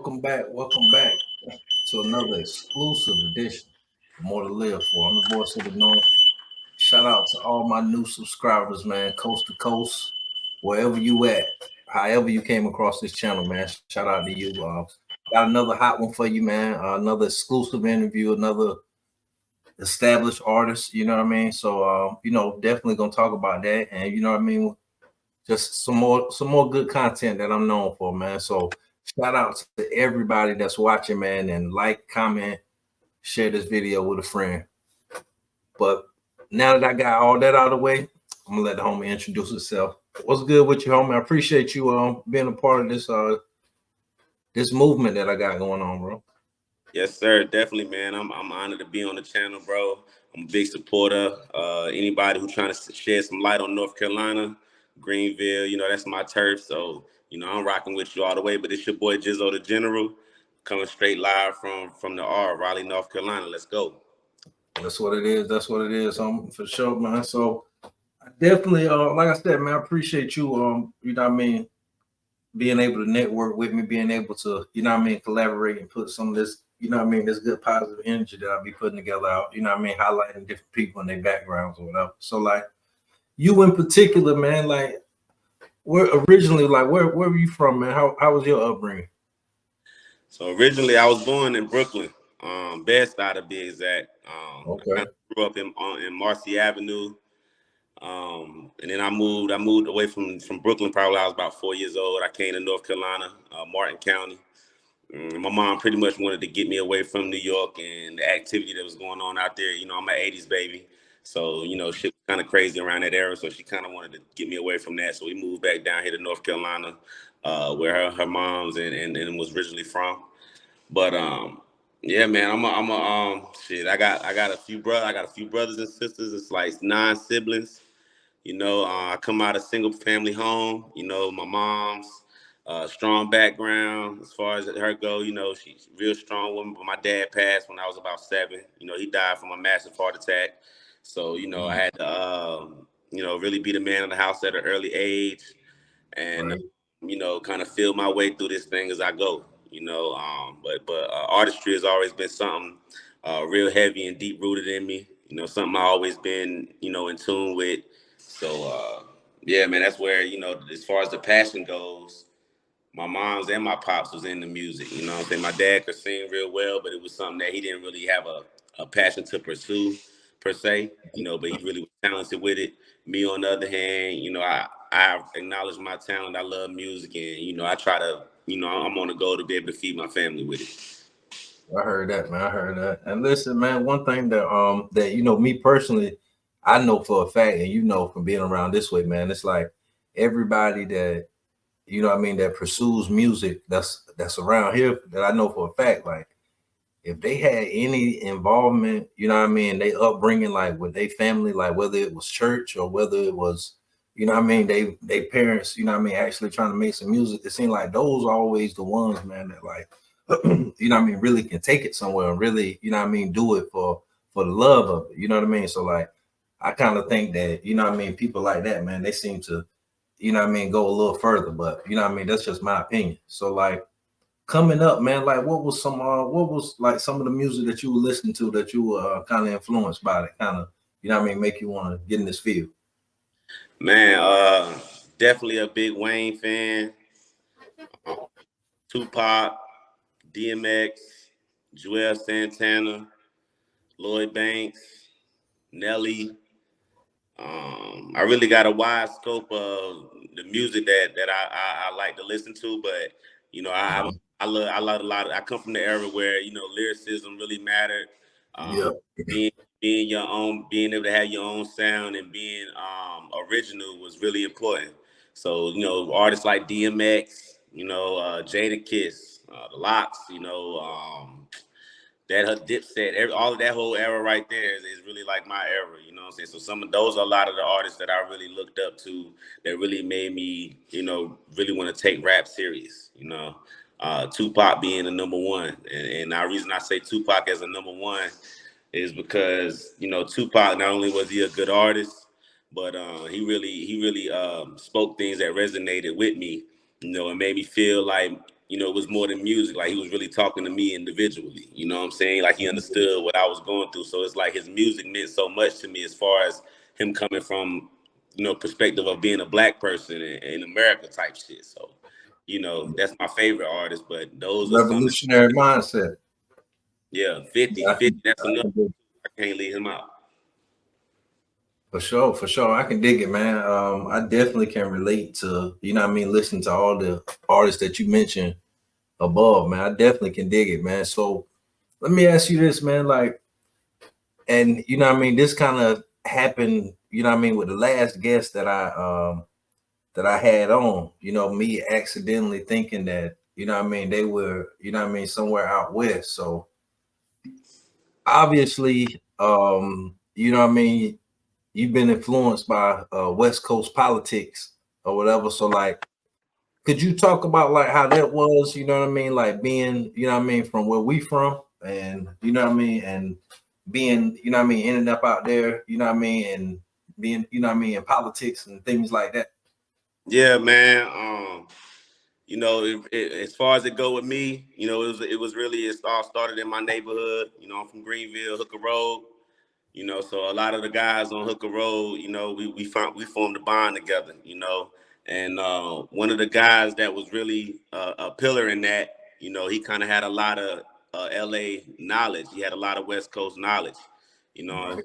welcome back to another exclusive edition of More to Live For. I'm the voice of the North. Shout out to all my new subscribers, man, coast to coast, wherever you at, however you came across this channel, man. Shout out to you. Got another hot one for you, man. Another exclusive interview, another established artist. You know what I mean? So, definitely gonna talk about that, and you know what I mean. Just some more good content that I'm known for, man. So shout out to everybody that's watching, man, and like, comment, share this video with a friend. But now that I got all that out of the way, I'm gonna let the homie introduce himself. What's good with you, homie? I appreciate you being a part of this movement that I got going on, bro. Yes, sir. Definitely, man. I'm honored to be on the channel, bro. I'm a big supporter. Anybody who trying to shed some light on North Carolina, Greenville, that's my turf. So, I'm rocking with you all the way. But it's your boy Jizzo the General, coming straight live from the Raleigh, North Carolina. Let's go. That's what it is. That's what it is, for sure, man. So I definitely, like I said, man, I appreciate you. You know what I mean, being able to network with me, being able to, collaborate and put some of this, this good positive energy that I'll be putting together out, highlighting different people and their backgrounds or whatever. So like you in particular, man, like where originally, like where were you from, man? How was your upbringing? So originally I was born in Brooklyn, Bed-Stuy to be exact. I Okay. grew up in Marcy Avenue. And then I moved away from Brooklyn. Probably I was about 4 years old. I came to North Carolina, Martin County. My mom pretty much wanted to get me away from New York and the activity that was going on out there. I'm an 80s baby. So, shit was kind of crazy around that era. So she kind of wanted to get me away from that. So we moved back down here to North Carolina, where her mom's and was originally from. But yeah, man, shit. I got a few brothers and sisters. It's like 9 siblings. I come out of single family home. My mom's strong background as far as her go. She's a real strong woman. But my dad passed when I was about 7. He died from a massive heart attack. So I had to really be the man of the house at an early age, and Right. kind of feel my way through this thing as I go. But artistry has always been something real heavy and deep rooted in me. Something I always been in tune with. So yeah, man, that's where as far as the passion goes, my mom's and my pops was in the music. What I'm saying? My dad could sing real well, but it was something that he didn't really have a passion to pursue per se. But he really was talented with it. Me on the other hand, I acknowledge my talent. I love music, and I try to, I'm on the goal to be able to feed my family with it. I heard that, man. I heard that. And listen, man, one thing that me personally, I know for a fact, and from being around this way, man, it's like everybody that that pursues music that's around here that I know for a fact, like if they had any involvement, they upbringing, like with their family, like whether it was church or whether it was, they parents, actually trying to make some music, it seemed like those are always the ones, man, that like, really can take it somewhere and really, do it for the love of it. You know what I mean? So like I kind of think that, people like that, man, they seem to, go a little further, but that's just my opinion. So like coming up, man, like what was like some of the music that you were listening to that you were kind of influenced by that kind of, make you want to get in this field? Man, definitely a big Wayne fan. Tupac, DMX, Joel Santana, Lloyd Banks, Nelly. I really got a wide scope of the music that I like to listen to, but I love a lot of. I come from the era where lyricism really mattered. Yeah. Being being your own, being able to have your own sound and being original was really important. So artists like DMX, Jada Kiss, the Locks, that her Dipset, all of that whole era right there is really like my era. You know what I'm saying? So some of those are a lot of the artists that I really looked up to that really made me, really want to take rap serious. Tupac being the number one, and the reason I say Tupac as a number one is because Tupac, not only was he a good artist, but he really spoke things that resonated with me. It made me feel like you know, it was more than music. Like he was really talking to me individually. You know what I'm saying? Like he understood what I was going through. So it's like his music meant so much to me as far as him coming from, you know, perspective of being a black person in America type shit. So, you know, that's my favorite artist. But those are some. Revolutionary mindset. Yeah, 50, I 50. can, That's I enough. can dig, I can't leave him out. for sure, for sure. I can dig it, man. I definitely can relate to, you know what I mean, listening to all the artists that you mentioned above, man. I definitely can dig it, man. So let me ask you this, man. Like, and you know what I mean, this kind of happened, you know what I mean, with the last guest that I had on, you know, me accidentally thinking that, you know what I mean, they were, you know what I mean, somewhere out west. So obviously, you know what I mean, you've been influenced by West Coast politics or whatever. So like, could you talk about like how that was, you know what I mean, like being, you know what I mean, from where we from, and you know what I mean, and being, you know what I mean, ending up out there, you know what I mean, and being, you know what I mean, in politics and things like that. Yeah, man. You know, as far as it go with me, you know, it was really it all started in my neighborhood. You know, I'm from Greenville, Hooker Road. You know, so a lot of the guys on Hooker Road, you know, we formed a bond together. You know, and one of the guys that was really a pillar in that, you know, he kind of had a lot of LA knowledge. He had a lot of West Coast knowledge. You know, Right.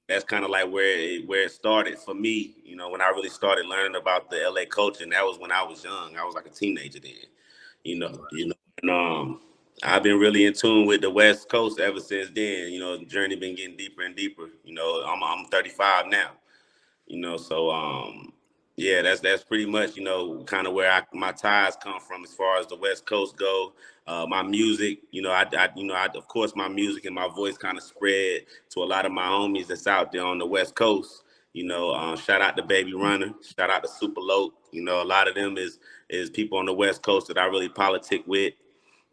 that's kind of like where it started for me. You know, when I really started learning about the LA culture, and that was when I was young. I was like a teenager then. You know, and I've been really in tune with the West Coast ever since then. You know, the journey been getting deeper and deeper. You know, I'm 35 now. You know, so yeah, that's pretty much, you know, kind of where my ties come from as far as the West Coast go. My music, you know, of course my music and my voice kind of spread to a lot of my homies that's out there on the West Coast. You know, shout out to Baby Runner, shout out to Super Loc. You know, a lot of them is people on the West Coast that I really politic with.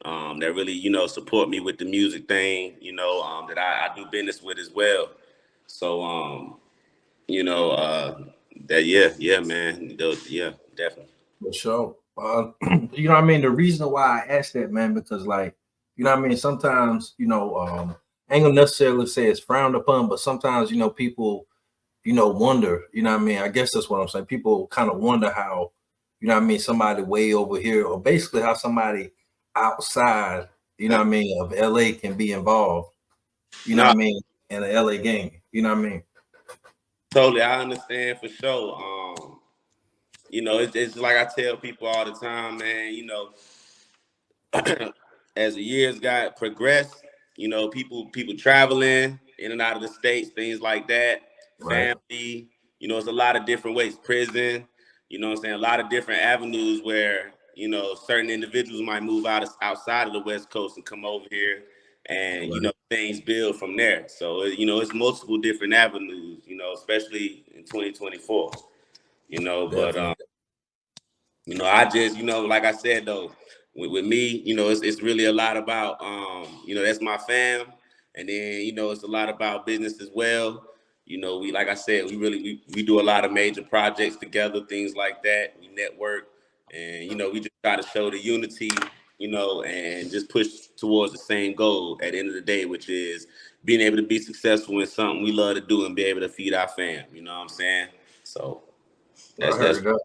That really, you know, support me with the music thing. You know, that I do business with as well. So you know, that yeah, man, yeah, definitely. For sure. You know what I mean? The reason why I asked that, man, because like, you know what I mean, sometimes, you know, I ain't gonna necessarily say it's frowned upon, but sometimes, you know, people, you know, wonder, you know what I mean? I guess that's what I'm saying. People kind of wonder how, you know what I mean, somebody way over here, or basically how somebody outside, you know what I mean, of LA can be involved, you know No, what I mean, in an LA game. You know what I mean? totally, I understand for sure. You know, it's like I tell people all the time, man. You know, as the years got progressed, you know, people traveling in and out of the states, things like that, Right. family, you know, it's a lot of different ways, prison, you know what I'm saying, a lot of different avenues where, you know, certain individuals might move outside of the West Coast and come over here and, you Right. know, things build from there. So, you know, it's multiple different avenues, you know, especially in 2024, you know, but Definitely. you know, I just, you know, like I said though, with me, you know, it's really a lot about, you know, that's my fam, and then you know, it's a lot about business as well. You know, we like I said, we do a lot of major projects together, things like that. We network, and you know, we just try to show the unity, you know, and just push towards the same goal at the end of the day, which is being able to be successful in something we love to do and be able to feed our fam. You know what I'm saying? So I that's heard that.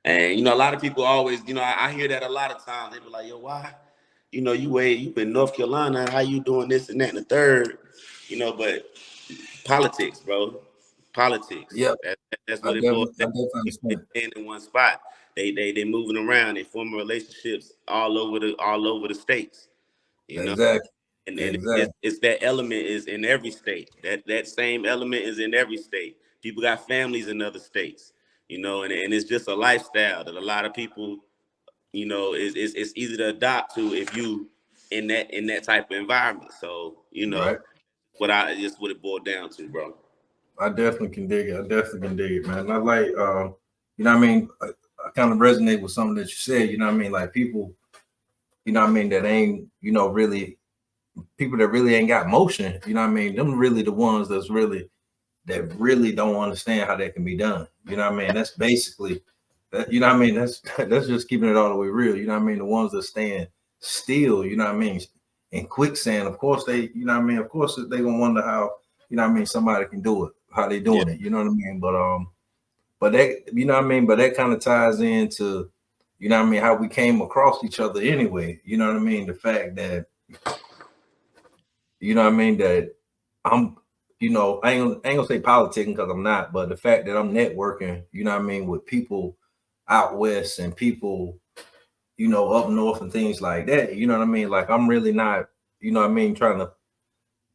and you know, a lot of people always, you know, I hear that a lot of times. They be like, "Yo, why? You know, you been North Carolina. How you doing this and that and the third? You know, but politics, bro, politics. Yep. That's I what it boils definitely, I down. definitely They understand. stand in one spot. They moving around. They forming relationships all over the states. You know, Exactly. and Exactly. it's that element is in every state. That same element is in every state. People got families in other states. You know, and it's just a lifestyle that a lot of people, you know, it's easy to adopt to if you in that type of environment. So, you know, Right. what it boiled down to, bro. I definitely can dig it. I definitely can dig it, man. And I like, you know what I mean? I kind of resonate with something that you said, you know what I mean? Like people, you know what I mean, that ain't, you know, really people that really ain't got motion, you know what I mean? Them really the ones that really don't understand how that can be done. You know what I mean? That's basically You know what I mean? That's just keeping it all the way real. You know what I mean? The ones that stand still, you know what I mean, in quicksand, of course they, you know what I mean, of course they gonna wonder how, you know what I mean, somebody can do it, how they Yeah. doing it, you know what I mean? But that, you know what I mean, but that kind of ties into, you know what I mean, how we came across each other anyway. You know what I mean? The fact that, you know what I mean, that I'm, you know, I ain't gonna say politicking because I'm not, but the fact that I'm networking, you know what I mean, with people out west and people, you know, up north and things like that. You know what I mean? Like I'm really not, you know what I mean, trying to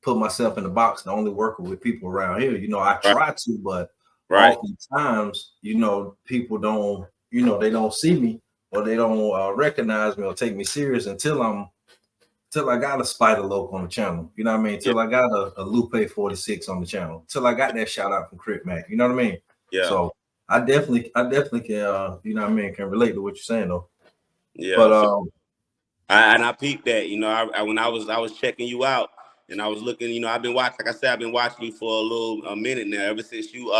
put myself in the box to only working with people around here. You know, I Right. try to, but Right. oftentimes, you know, people don't, you know, they don't see me or they don't recognize me or take me serious until I got a Spider Loke on the channel. You know what I mean? Yeah. Till I got a Lupe 46 on the channel. Till I got that shout out from Crit Mac. You know what I mean? Yeah. So I definitely can, you know what I mean, can relate to what you're saying though. But Yeah. So and I peeped that, when I was checking you out and I was looking, I've been watching, like I said, I've been watching you for a minute now, ever since you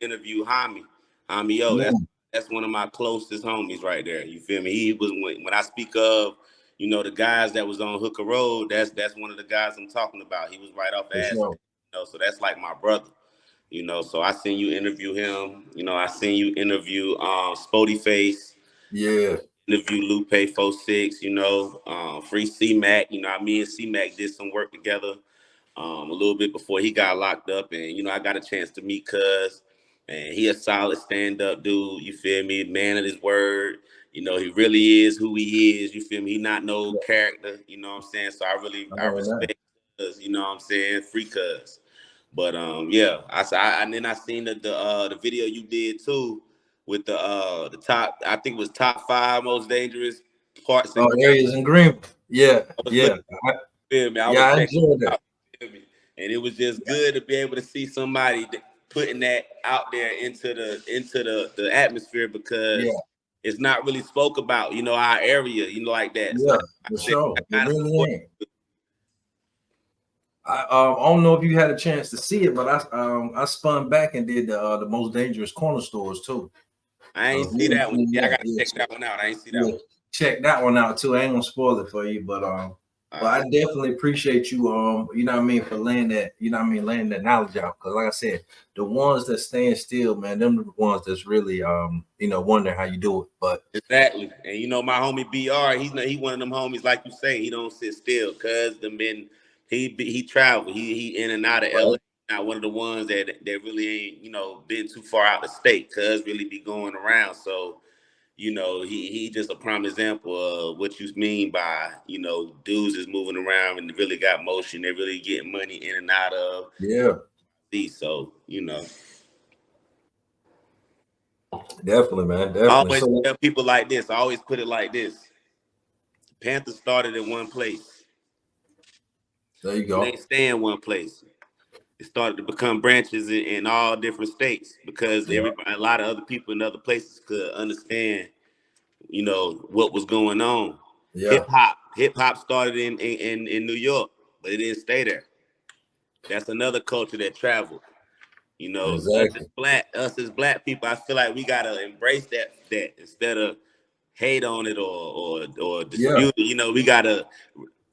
interviewed Hami. yeah, That's one of my closest homies right there. You feel me? He was when I speak of, the guys that was on Hooker Road, that's one of the guys I'm talking about. He was right off the for ass, sure. so that's like my brother. So I seen you interview him. I seen you interview Spody Face, Yeah. interview Lupe 46, Free C Mac. Me and C Mac did some work together a little bit before he got locked up. And, I got a chance to meet Cuz. And he a solid stand-up dude, you feel me? Man of his word. He really is who he is, you feel me? He not no Yeah, character, you know what I'm saying? So I I know that. respect Cuz, you know what I'm saying? Free Cuz. But yeah, and then I seen the video you did too with the top. I think it was top five most dangerous parts in Oh, Greenville. areas in Greenville. Yeah, I was yeah, looking, feel me? I yeah. was I checking enjoyed it that. out, feel me? And it was just good to be able to see somebody putting that out there into the atmosphere, Yeah, because it's not really spoke about, our area, like that. So yeah, that's why for I said I sure. It gotta really support. ain't. I don't know if you had a chance to see it, but I spun back and did the most dangerous corner stores too. I ain't If see you ain't that one. seen Yeah, I that, gotta yeah, check that one out. I ain't see that yeah, one. check that one out too. I ain't gonna spoil it for you, but I All right. definitely appreciate you, you know what I mean, for laying that, you know what I mean, laying that knowledge out. Because like I said, the ones that stand still, man, them are the ones that's really, you know, wonder how you do it. But Exactly. And my homie BR, he one of them homies, like you say, he don't sit still, cuz them been he travel. He in and out of LA. right, Not one of the ones that really ain't, been too far out the state, cuz really be going around. So, he just a prime example of what you mean by, dudes is moving around and really got motion. They really getting money in and out of yeah, these. So, definitely, man, I definitely. always So tell people like this. I always put it like this. Panthers started in one place. there you It go. ain't stay in one place. It started to become branches in all different states, because Yeah, a lot of other people in other places could understand, what was going on. yeah, Hip hop started in New York, but it didn't stay there. That's another culture that traveled. exactly. Us as black people, I feel like we gotta embrace that instead of hate on it or Yeah, dispute it.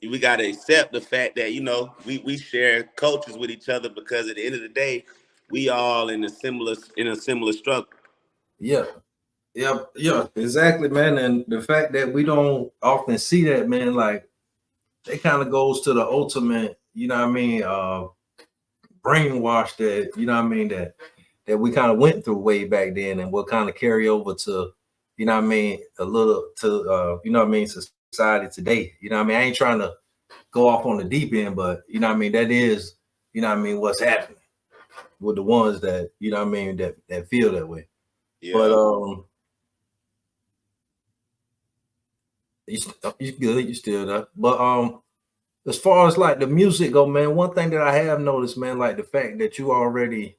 We gotta accept the fact that we share cultures with each other, because at the end of the day, we all in a similar struggle. yeah, yeah, yeah, exactly, man. And the fact that we don't often see that, man, like it kind of goes to the ultimate, you know what I mean, brainwash that, you know what I mean, that we kind of went through way back then and will kind of carry over to, you know what I mean, a little to you know what I mean, society today. You know what I mean? I ain't trying to go off on the deep end, but you know what I mean, that is, you know what I mean, what's happening with the ones that, you know what I mean, that feel that way. But Yeah. you good, you still there. But as far as like the music go, man, one thing that I have noticed, man, like the fact that you already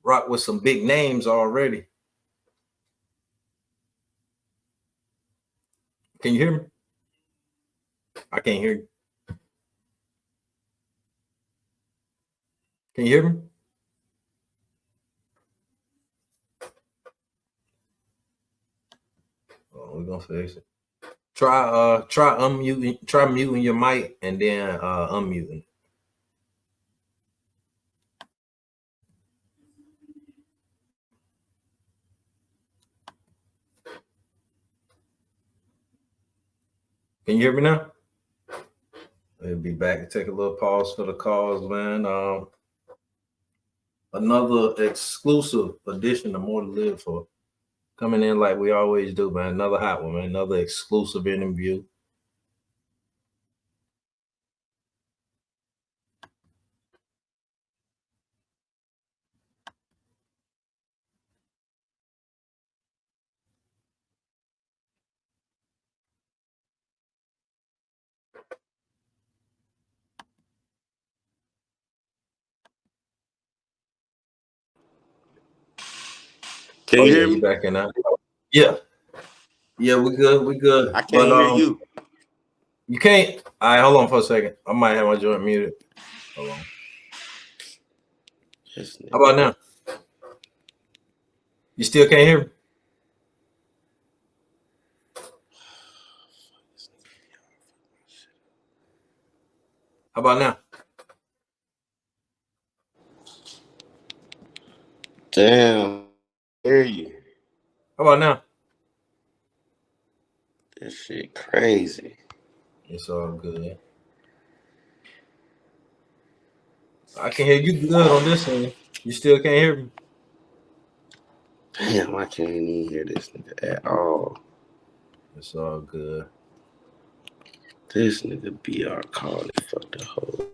rock with some big names already. Can you hear me? I can't hear you. Can you hear me? We're gonna fix it. Try muting your mic and then unmuting. Can you hear me now? We'll be back. Take a little pause for the calls, man. Another exclusive edition of More to Live For. Coming in like we always do, man. Another hot one, man. Another exclusive interview. Can Oh you yeah, hear you me? back in now? Yeah, yeah, we good, we good. I But can't hear you. you can't. All right, hold on for a second. I might have my joint muted. Hold on. How about now? You still can't hear me? How about now? Damn, hear you. How about now? This shit crazy. It's all good. I can hear you good on this end. You still can't hear me? Damn, I can't even hear this nigga at all. It's all good. This nigga BR calling fuck the whole.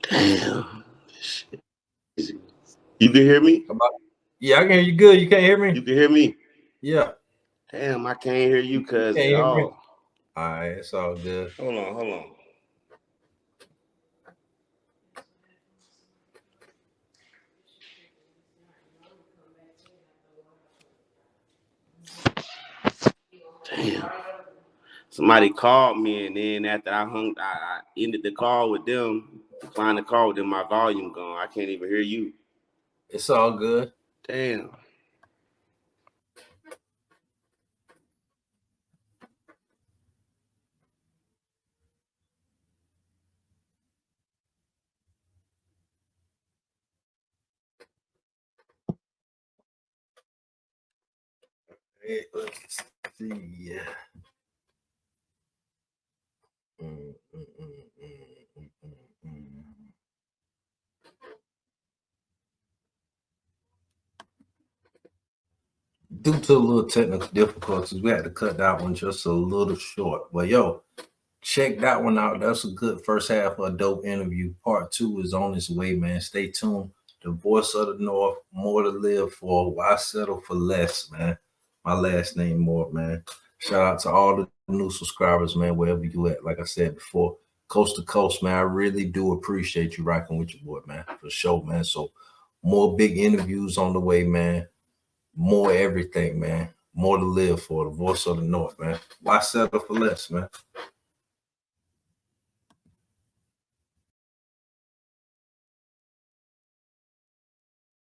Damn, this shit crazy. You can hear me? Yeah, I can hear you good. You can't hear me? You can hear me? Yeah. Damn, I can't hear you, cuz Can't at hear me? all. All right, it's all good. Hold on. Damn. Somebody called me, and then after I ended the call with them, declined the call with them, my volume gone. I can't even hear you. It's all good. Damn. Hey, let's see. Yeah. Mm, mm, mm, mm, mm, mm. Due to a little technical difficulties, we had to cut that one just a little short. But yo, check that one out. That's a good first half of a dope interview. Part 2 is on its way, man. Stay tuned. The voice of the North, More to Live For. Why settle for less, man? My last name, More, man. Shout out to all the new subscribers, man, wherever you at. Like I said before, coast to coast, man. I really do appreciate you rocking with your boy, man, for sure, man. So more big interviews on the way, man. More everything, man. More to live for. The voice of the North, man. Why settle for less, man?